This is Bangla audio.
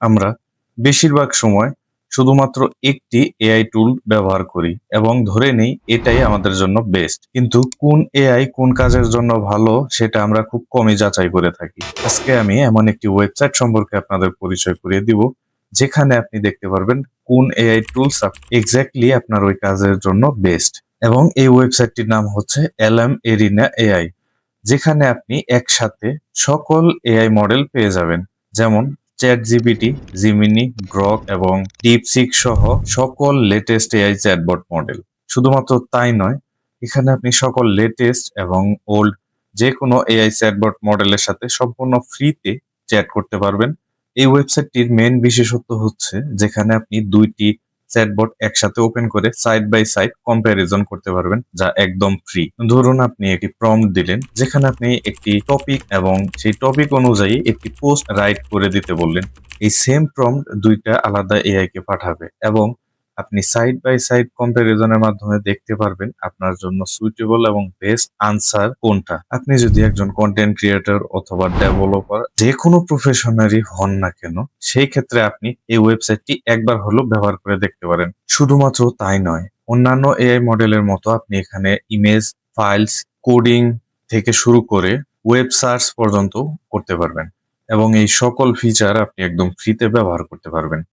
আমরা বেশিরভাগ সময় শুধুমাত্র একটি এআই টুল ব্যবহার করি এবং ধরে নেই এটাই আমাদের জন্য বেস্ট। কিন্তু কোন এআই কোন কাজের জন্য ভালো সেটা আমরা খুব কমই যাচাই করে থাকি। আজকে আমি এমন একটি ওয়েবসাইট সম্পর্কে আপনাদের পরিচয় করিয়ে দিব, যেখানে আপনি দেখতে পারবেন কোন এআই টুলস এক্স্যাক্টলি আপনার ওই কাজের জন্য বেস্ট। এবং এই ওয়েবসাইটটির নাম হচ্ছে এলএম এরিনা এআই, যেখানে আপনি একসাথে সকল এআই মডেল পেয়ে যাবেন, যেমন চ্যাটজিপিটি, জিমিনি, গ্রক এবং ডিপসিক সহ সকল লেটেস্ট এআই চ্যাটবট মডেল। শুধুমাত্র তাই নয়, এখানে আপনি সকল লেটেস্ট এবং ওল্ড যে কোনো এআই চ্যাটবট মডেলের সাথে সম্পূর্ণ ফ্রিতে চ্যাট করতে পারবেন। এই ওয়েবসাইটটির মেইন বিশেষত্ব হচ্ছে যেখানে আপনি দুইটি চ্যাটবট একসাথে ওপেন করে সাইড বাই সাইড কম্প্যারিজন করতে পারবেন, যা একদম ফ্রি। ধরুন আপনি একটি প্রম্পট দিলেন, যেখানে আপনি একটি টপিক এবং সেই টপিক অনুযায়ী একটি পোস্ট রাইট করে দিতে বললেন। এই সেম প্রম্পট দুইটা আলাদা এআই কে পাঠাবে এবং আপনি সাইড বাই সাইড কম্প্যারিজনের মাধ্যমে দেখতে পারবেন আপনার জন্য সুইটেবল এবং বেস্ট আনসার কোনটা। আপনি যদি একজন কন্টেন্ট ক্রিয়েটর অথবা ডেভেলপার যে কোনো প্রফেশনারই হন না কেন, সেই ক্ষেত্রে আপনি এই ওয়েবসাইটটি একবার হলেও ব্যবহার করে দেখতে পারেন। শুধুমাত্র তাই নয়, অন্যান্য এআই মডেলের মতো আপনি এখানে ইমেজ, ফাইলস, কোডিং থেকে শুরু করে ওয়েব সার্চ পর্যন্ত করতে পারবেন এবং এই সকল ফিচার আপনি একদম ফ্রিতে ব্যবহার করতে পারবেন।